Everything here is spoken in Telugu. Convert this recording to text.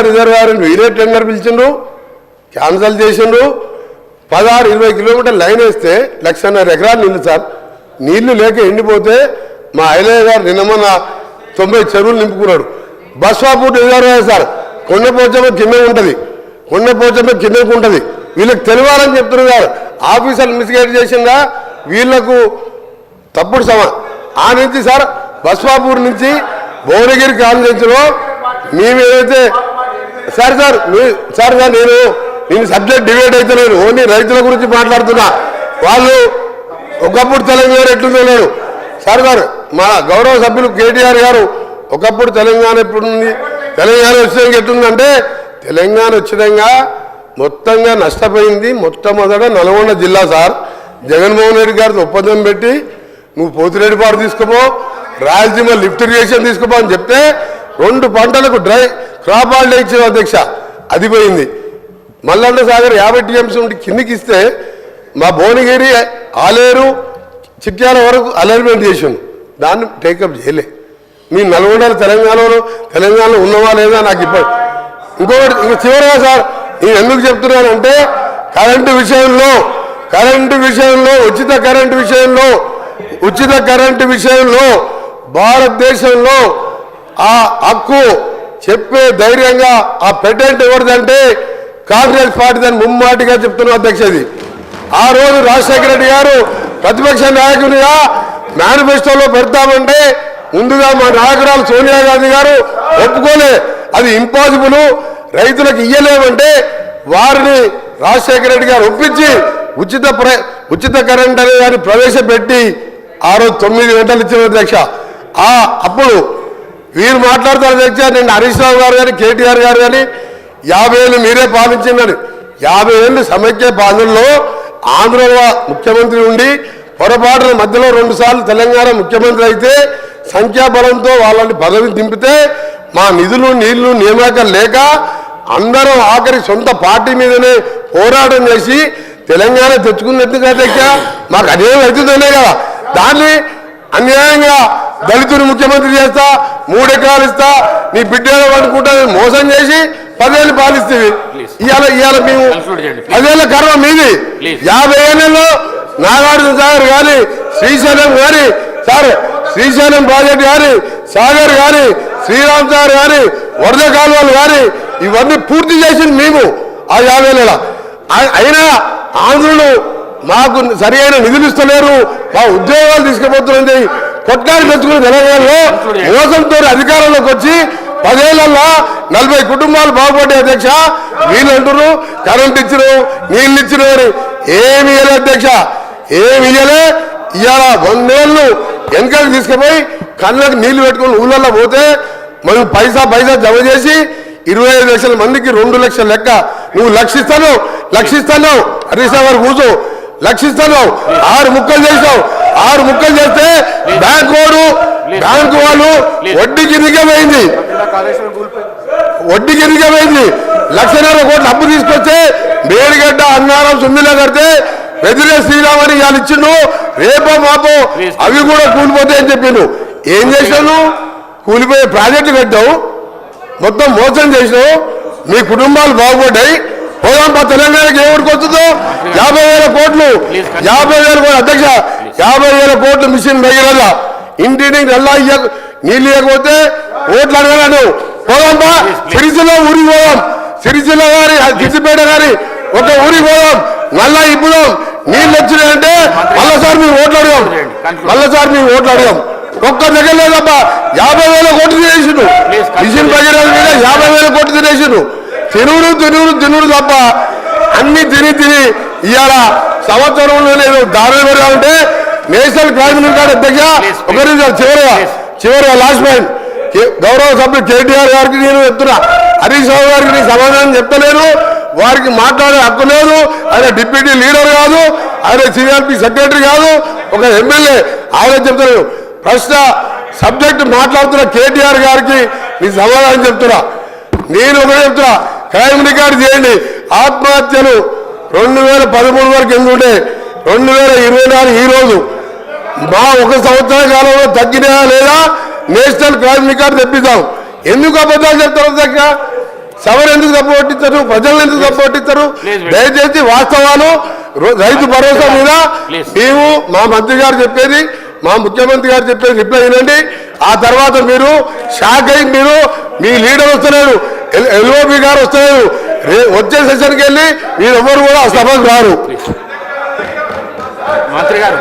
రిజర్వాయర్ వేరే టెండర్ పిలిచిండ్రు, క్యాన్సల్ చేసిండ్రు. 16-20 కిలోమీటర్ లైన్ వేస్తే 1.5 ఎకరాలు నీళ్ళు సార్. నీళ్లు లేక ఎండిపోతే మా ఐలయ్య గారు నిన్న మొన్న 90 చెరువులు నింపుకున్నాడు. బస్వాపూర్ రిజర్వాయర్ సార్, కొండపోచమ్మ కింద ఉంటుంది, కొండపోచమ్మ కిందకు ఉంటుంది. వీళ్ళకి తెలియాలని చెప్తున్నారు. ఆఫీసర్లు మిస్గైడ్ చేసిందా వీళ్లకు తప్పుడు ఆ నుంచి సార్ బస్వాపూర్ నుంచి భువనగిరి కాన్స్టిట్యూన్సీలో మేము ఏదైతే సార్ నేను సబ్జెక్ట్ డిబేట్ అయితే నేను ఓన్లీ రైతుల గురించి మాట్లాడుతున్నా. వాళ్ళు ఒకప్పుడు తెలంగాణ ఎట్లుందో లేడు సార్. మా గౌరవ సభ్యులు కేటీఆర్ గారు ఒకప్పుడు తెలంగాణ ఎప్పుడుంది, తెలంగాణ వచ్చినాక ఎట్లుందంటే తెలంగాణ వచ్చినాక మొత్తంగా నష్టపోయింది మొట్టమొదట నల్గొండ జిల్లా సార్. జగన్మోహన్ రెడ్డి గారితో ఒప్పందం పెట్టి నువ్వు పోతిరెడ్డిపాడు తీసుకోపో, రాయలసీమ లిఫ్ట్ ఇరిగేషన్ తీసుకోపో అని చెప్తే 2 పంటలకు డ్రై క్రాప్ హాలిడే ఇచ్చిన అధ్యక్ష, అది పోయింది. మల్లన్న సాగర్ 50 టీఎంసీ ఉండి కిందికి ఇస్తే మా భువనగిరి ఆలేరు చిట్యాల వరకు అలైన్మెంట్ చేసాను, దాన్ని టేకప్ చేయలే. మీ నల్గొండలో తెలంగాణలో ఉన్నవా లేదా నాకు ఇప్పుడు ఇంకొకటి చివరిగా సార్ నేను ఎందుకు చెప్తున్నానంటే కరెంటు విషయంలో ఉచిత కరెంటు విషయంలో భారతదేశంలో ఆ హక్కు చెప్పే ధైర్యంగా ఆ పెటెంట్ ఎవరిదంటే కాంగ్రెస్ పార్టీ దాన్ని ముమ్మాటిగా చెప్తున్నా అధ్యక్షది. ఆ రోజు రాజశేఖర రెడ్డి గారు ప్రతిపక్ష నాయకునిగా మేనిఫెస్టోలో పెడతామంటే ముందుగా మా నాయకురాలు సోనియా గాంధీ గారు ఒప్పుకోలే, అది ఇంపాసిబుల్, రైతులకు ఇయ్యలేమంటే వారిని రాజశేఖర రెడ్డి గారు ఒప్పించి ఉచిత కరెంట్ అనే దాన్ని ప్రవేశపెట్టి ఆ రోజు 9 గంటలు ఇచ్చిన అధ్యక్ష. అప్పుడు వీరు మాట్లాడతారు అధ్యక్ష, నేను హరీష్ రావు గారు కానీ కేటీఆర్ గారు కానీ 50 ఏళ్ళు మీరే పాలించిందని. 50 ఏళ్ళు సమైక్య పాలనలో ఆంధ్రలో ముఖ్యమంత్రి ఉండి పొరపాటున మధ్యలో 2 సార్లు తెలంగాణ ముఖ్యమంత్రి అయితే సంఖ్యాబలంతో వాళ్ళని పదవి దింపితే మా నిధులు నీళ్లు నియామకాలు లేక అందరం ఆఖరి సొంత పార్టీ మీదనే పోరాటం చేసి తెలంగాణ తెచ్చుకున్నట్టుగా అధ్యక్ష. మాకు అదే అవుతుందనే కదా, దాన్ని అన్యాయంగా దళితుని ముఖ్యమంత్రి చేస్తా, 3 ఎకరాలు ఇస్తా, నీ బిడ్డలు అనుకుంటా మోసం చేసి 10 ఏళ్ళు పాలిస్తేవి. ఇవాళ మేము 10 ఏళ్ళ కర్మ మీది. 50 ఏళ్లలో నాగార్జున సాగర్ కానీ శ్రీశైలం కానీ సార్, శ్రీశైలం ప్రాజెక్టు కానీ సాగర్ కానీ శ్రీరామ్ సాగర్ కానీ వరద కాలువలు కానీ ఇవన్నీ పూర్తి చేసింది మేము ఆ 50 ఏళ్ళ. అయినా ఆంధ్రులు మాకు సరి అయిన నిధులు ఇస్తలేరు, మా ఉద్యోగాలు తీసుకుపోతున్నది కొట్లాడి తెచ్చుకుని తెలంగాణలో మోసంతో అధికారంలోకి వచ్చి 10 ఏళ్లలో 40 కుటుంబాలు బాగుపడ్డాయి అధ్యక్ష. వీళ్ళు అంటారు కరెంట్ ఇచ్చినావు నీళ్ళు ఇచ్చినావు అని. ఏమి ఇయ్యలే అధ్యక్ష, ఏమి ఇయ్యలే. ఇవాళ 100 ఏళ్ళు వెనకకి తీసుకుపోయి కళ్ళకి నీళ్లు పెట్టుకుని ఊళ్ళల్లో పోతే మనం పైసా జమ చేసి 25 లక్షల మందికి 2 లక్షల లెక్క. నువ్వు లక్షిస్తాను హరీష్ గారు కూర్చో, లక్షిస్తాను. 6 ముక్కలు చేసావు. 6 ముక్కలు చేస్తే బ్యాంకు వాళ్ళు వడ్డీకి ఇరిగమైంది. 1,50,000 కోట్లు అప్పు తీసుకొస్తే మేడిగడ్డ అన్నారం సుమ్మిలా కడితే పెదిరే శ్రీరామని వాళ్ళు ఇచ్చిండు. రేపో మాపో అవి కూడా కూలిపోతాయని చెప్పిండు. ఏం చేసావు? కూలిపోయే ప్రాజెక్టు కట్టావు, మొత్తం మోసం చేసినావు, మీ కుటుంబాలు బాగుపడ్డాయి. పోదాంపా తెలంగాణకి ఏమిటికి వస్తుందో 50,000 కోట్లు అధ్యక్ష, 50,000 కోట్లు మిషన్ దగ్గర ఇంటిని నల్లా నీళ్ళు ఇవ్వకపోతే ఓట్లు అడగలను. పోదాంపా సిరిసిల్ల ఊరికి పోదాం, సిరిసిల్ల గారి సిద్దిపేట గారి ఒక ఊరికి పోదాం, నల్లా ఇప్పుదాం. నీళ్ళు వచ్చినాయంటే మళ్ళీసారి మేము ఓట్లు అడిగాం. ఒక్క దగ్గర లేదబ్బా 50,000 కోట్లు తినేసిండు. మిషన్ భగీరథ మీద 50,000 కోట్లు తినేసిండు. తినుడు తప్ప అన్ని తిని ఇవాళ సంవత్సరంలో లేదు దారులు పెరగాలంటే నేషనల్ క్రైమ్ రికార్డ్ అధ్యక్ష. ఒకరి చివరిగా లాస్ట్ పాయింట్ గౌరవ సభ్యులు కేటీఆర్ గారికి నేను చెప్తున్నా, హరీష్ రావు గారికి నేను సమాధానం చెప్తలేను. వారికి మాట్లాడే హక్కు లేదు. ఆయన డిప్యూటీ లీడర్ కాదు, ఆయన సిఆర్పి సెక్రటరీ కాదు, ఒక ఎమ్మెల్యే. ఆయన చెప్తున్నాను ప్రశ్న సబ్జెక్ట్ మాట్లాడుతున్న కేటీఆర్ గారికి నేను సమాధానం చెప్తున్నా. నేను ఒకటే చెప్తున్నా, క్రైమ్ రికార్డు చేయండి. ఆత్మహత్యలు 2013 వరకు ఎందుకుంటే 2024 ఈ రోజు మా 1 సంవత్సర కాలంలో తగ్గినా లేదా నేషనల్ క్రైమ్ రికార్డు తెప్పిద్దాం. ఎందుకు అబద్ధాలు చెప్తారు అధ్యక్ష? సభను ఎందుకు తప్పుపట్టించరు, ప్రజలను ఎందుకు తప్పుపట్టించరు? దయచేసి వాస్తవాలు రైతు భరోసా మీద మేము మా మంత్రి గారు చెప్పేది, మా ముఖ్యమంత్రి గారు చెప్పేది రిప్లై వినండి. ఆ తర్వాత మీరు షాక్ అయి మీరు మీ లీడర్ వస్తలేరు, ఎల్ఓబి గారు వస్తలేరు, వచ్చే సెషన్కి వెళ్ళి మీరు ఎవరు కూడా ఆ సభకు రారు. మంత్రి గారు